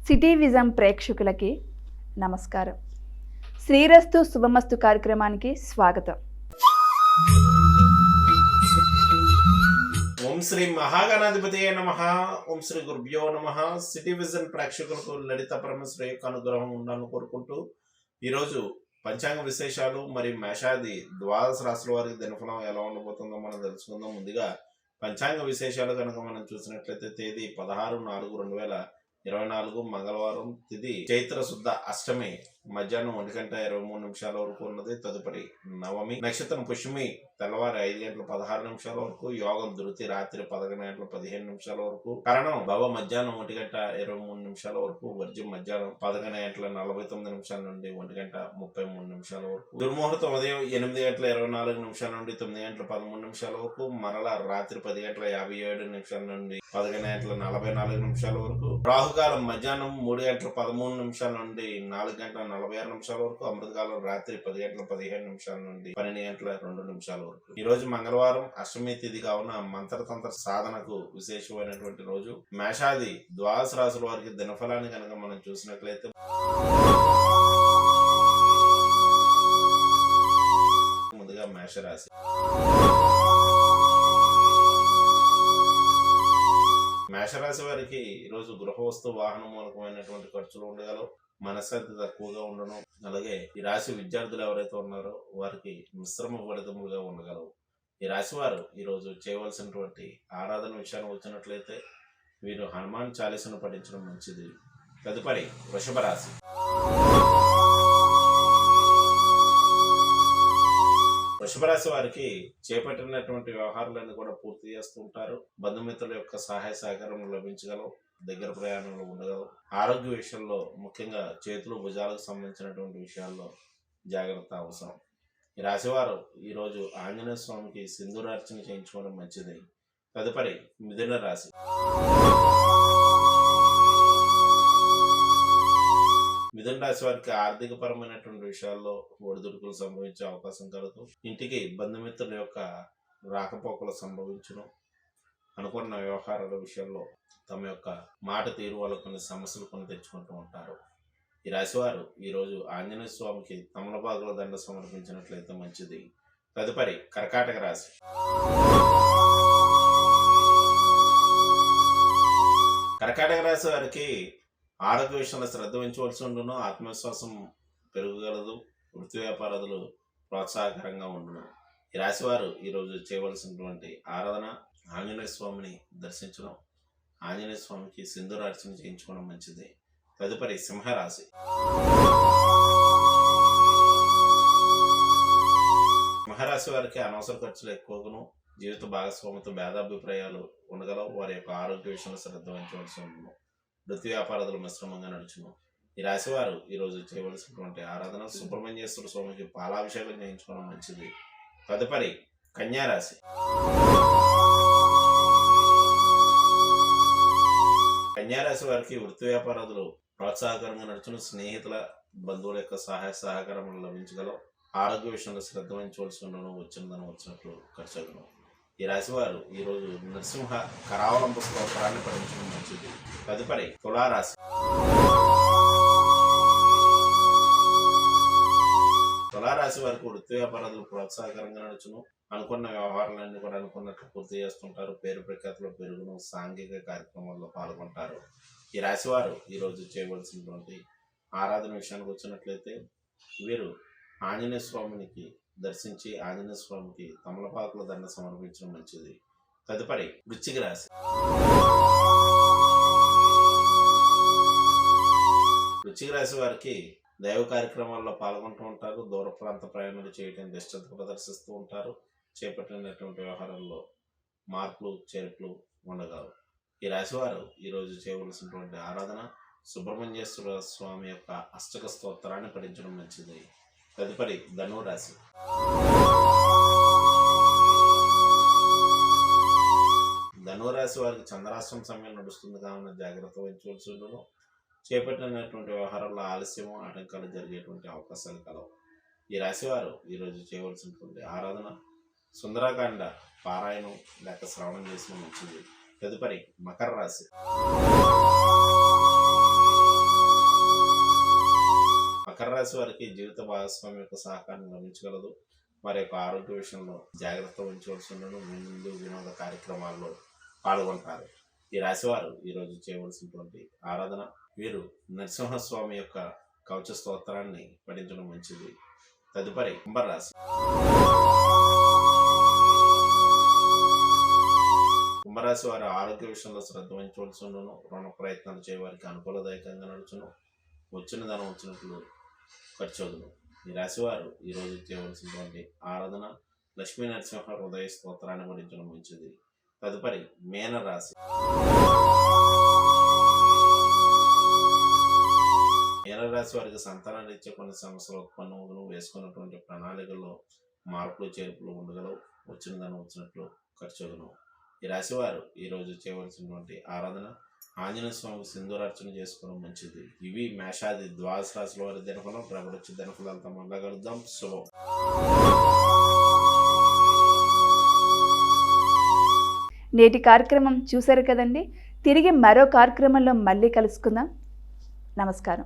City vision ప్రేక్షకులకి నమస్కారం. శ్రీరస్తు శుభమస్తు కార్యక్రమానికి స్వాగతం. ఓం శ్రీ మహాగణాధిపతియే నమః. ఓం శ్రీ గురుభ్యో నమః. సిటీ విజన్ ప్రేక్షకులకు లలిత పరమేశ్వరి యొక్క అనుగ్రహం ఉండాలని కోరుకుంటూ ఈరోజు పంచాంగ విశేషాలు మరియు మేషాది ద్వాదశ రాశుల వారికి దినఫలం ఎలా ఉండబోతుందో మనం తెలుసుకుందాం. ముందుగా పంచాంగ విశేషాలు కనుక మనం చూసినట్లయితే తేదీ 16/4/2024 మంగళవారం. తిథి చైత్ర శుద్ధ అష్టమి మధ్యాహ్నం 1:23 వరకు ఉన్నది. తదుపరి నవమి. నక్షత్రం పుష్మి తెల్లవారి 5:16 వరకు. యోగం ధృతి రాత్రి 11:15 వరకు. కరణం భవ మధ్యాహ్నం 1:23 వరకు. వర్జ్యం మధ్యాహ్నం 11:49 నుండి 1:33 వరకు. దుర్ముహూర్తం ఉదయం 8:24 నుండి 9:13 వరకు. మరలా రాత్రి 10:57 నుండి 11:44 వరకు. రాహుకాలం మధ్యాహ్నం 3:13 నుండి 4:46 వరకు. అమృతకాలం రాత్రి 10:15 నుండి 12:02 వరకు. ఈ రోజు మంగళవారం అష్టమి తిథి కావున మంత్రతంత్ర సాధనకు విశేషమైనటువంటి రోజు. మేషాది ద్వాదశ రాశుల వారికి దినఫలాన్ని కనుక మనం చూసినట్లయితే ముందుగా మేషరాశి. మేషరాశి వారికి ఈరోజు గృహ వస్తు వాహన మూలకమైనటువంటి ఖర్చులు ఉండగలవు. మనశ్శాంతి తక్కువగా ఉండడం. అలాగే ఈ రాశి విద్యార్థులు ఎవరైతే ఉన్నారో వారికి మిశ్రమ ఫలితములుగా ఉండగలవు. ఈ రాశి వారు ఈరోజు చేయవలసినటువంటి ఆరాధన విషయాన్ని వచ్చినట్లయితే వీరు హనుమాన్ చాలీసను పఠించడం మంచిది. తదుపరి వృషభ రాశి. వృషభ రాశి వారికి చేపట్టినటువంటి వ్యవహారాలన్నీ కూడా పూర్తి చేస్తూ ఉంటారు. బంధుమిత్రుల యొక్క సహాయ సహకారం లభించగలవు. దగ్గర ప్రయాణంలో ఉండగలవు. ఆరోగ్య విషయంలో ముఖ్యంగా చేతులు భుజాలకు సంబంధించినటువంటి విషయాల్లో జాగ్రత్త అవసరం. ఈ రాశివారు ఈరోజు ఆంజనేయ స్వామికి సింధూరార్చన చేయించుకోవడం మంచిది. తదుపరి మిథున రాశి. మిథున రాశి వారికి ఆర్థిక పరమైనటువంటి విషయాల్లో ఒడిదుడుకులు సంభవించే అవకాశం కలదు. ఇంటికి బంధుమిత్రుల యొక్క రాకపోకలు సంభవించును. అనుకున్న వ్యవహారాల విషయంలో తమ యొక్క మాట తీరు వల్ల కొన్ని సమస్యలు తెచ్చుకుంటూ ఉంటారు. ఈ రాశివారు ఈరోజు ఆంజనేయ స్వామికి తమలపాకుల దండ సమర్పించినట్లయితే మంచిది. తదుపరి కర్కాటక రాశి. కర్కాటక రాశి వారికి ఆరోగ్య విషయంలో శ్రద్ధ వహించవలసి ఉండును. ఆత్మవిశ్వాసం పెరగగలదు. వృత్తి వ్యాపారాలు ప్రోత్సాహకరంగా ఉండును. ఈ రాశివారు ఈరోజు చేయవలసినటువంటి ఆరాధన ఆంజనేయ స్వామిని దర్శించడం, ఆంజనేయ స్వామికి సింధూరార్చన చేయించుకోవడం మంచిది. తదుపరి సింహరాశి. సింహరాశి వారికి అనవసర ఖర్చులు ఎక్కువగాను, జీవిత భాగస్వామితో భేదాభిప్రాయాలు ఉండగలవు. వారి యొక్క ఆరోగ్య విషయంలో శ్రద్ధ వహించవలసి ఉండును. వృత్తి వ్యాపారాలు మిశ్రమంగా నడుచును. ఈ రాశి వారు ఈరోజు చేయవలసినటువంటి ఆరాధన సుబ్రహ్మణ్యేశ్వర స్వామికి పాలాభిషేకం చేయించుకోవడం మంచిది. తదుపరి కన్యారాశి. కన్యారాశి వారికి వృత్తి వ్యాపారాలు ప్రోత్సాహకరంగా నడుచును. స్నేహితుల బంధువుల యొక్క సహాయ సహకారములు లభించగలవు. ఆరోగ్య విషయంలో శ్రద్ధ వహించవలసి ఉండను. వచ్చినదని వచ్చినట్లు ఖర్చును. ఈ రాశి వారు ఈరోజు నరసింహ కరావలంబ స్తోత్రాన్ని పఠించడం మంచిది. తదుపరి తులారాశి. తులారాశి వారికి వృత్తి వ్యాపారాలు ప్రోత్సాహకరంగా నడుచును. అనుకున్న వ్యవహారాలన్నీ కూడా అనుకున్నట్లు పూర్తి చేస్తుంటారు. పేరు ప్రఖ్యాతులు పెరుగును. సాంఘిక కార్యక్రమాల్లో పాల్గొంటారు. ఈ రాశి వారు ఈరోజు చేయవలసినటువంటి ఆరాధన విషయానికి వచ్చినట్లయితే వీరు ఆంజనేయ స్వామికి దర్శించి ఆంజనేయ స్వామికి తమలపాకుల దండ సమర్పించడం మంచిది. తదుపరి వృశ్చిక రాశి. వృశ్చిక రాశి వారికి దైవ కార్యక్రమాల్లో పాల్గొంటూ ఉంటారు. దూర ప్రాంత ప్రయాణాలు చేయడం నిశ్చిత ప్రదర్శిస్తూ ఉంటారు. చేపట్టినటువంటి వ్యవహారాల్లో మార్పులు చేర్పులు ఉండగలవు. ఈ రాశివారు ఈరోజు చేయవలసినటువంటి ఆరాధన సుబ్రహ్మణ్యేశ్వర స్వామి యొక్క అష్టక స్తోత్రాన్ని పఠించడం మంచిది. తదుపరి ధనురాశి. ధనురాశి వారికి చంద్రాష్టం సమయం నడుస్తుంది కావున జాగ్రత్త వహించవలసి ఉండను. చేపట్టినటువంటి వ్యవహారాల్లో ఆలస్యము ఆటంకాలు జరిగేటువంటి అవకాశాలు కలవు. ఈ రాశివారు ఈరోజు చేయవలసినటువంటి ఆరాధన సుందరకాండ పారాయణం లేక శ్రవణం చేసిన మంచిది. తదుపరి మకర రాశి. మకర రాశి వారికి జీవిత భాగస్వామి యొక్క సహకారం లభించగలదు. వారి యొక్క ఆరోగ్య విషయంలో జాగ్రత్త వహించవలసి ఉండను. ముందు వినోద కార్యక్రమాల్లో పాల్గొంటారు. ఈ రాశి వారు ఈరోజు చేయవలసినటువంటి ఆరాధన, వీరు నరసింహస్వామి యొక్క కవచ స్తోత్రాన్ని పఠించడం మంచిది. తదుపరి కుంభరాశి. కుంభరాశి వారి ఆరోగ్య విషయంలో శ్రద్ధ వహించవలసి ఉండను. రుణ ప్రయత్నాలు చేయవారికి అనుకూలదాయకంగా నడుచును. వచ్చిన ధనం వచ్చినట్లు ఖర్చవును. ఈ రాశి వారు ఈరోజు చేయవలసినటువంటి ఆరాధన లక్ష్మీ నరసింహ హృదయ స్తోత్రాన్ని పఠించడం మంచిది. తదుపరి మీనరాశి. మీనరాశి వారికి సంతానాన్ని ఇచ్చే కొన్ని సమస్యలు ఉత్పన్నమవును. వేసుకున్నటువంటి ప్రణాళికల్లో మార్పులు చేర్పులు ఉండగలవు. వచ్చిన ధనం వచ్చినట్లు ఖర్చవును. ఈ రాశి వారు ఈరోజు చేయవలసినటువంటి ఆరాధన ఆంజనేయ స్వామికి సింధూరార్చన చేసుకోవడం మంచిది. ఇవి మేషాది ద్వాదశ రాశుల వారి దినఫలం. ప్రకటించే దినఫలాలతో మళ్ళా కలుద్దాం. శుభం. నేటి కార్యక్రమం చూశారు కదండి. తిరిగి మరో కార్యక్రమంలో మళ్ళీ కలుసుకుందాం. నమస్కారం.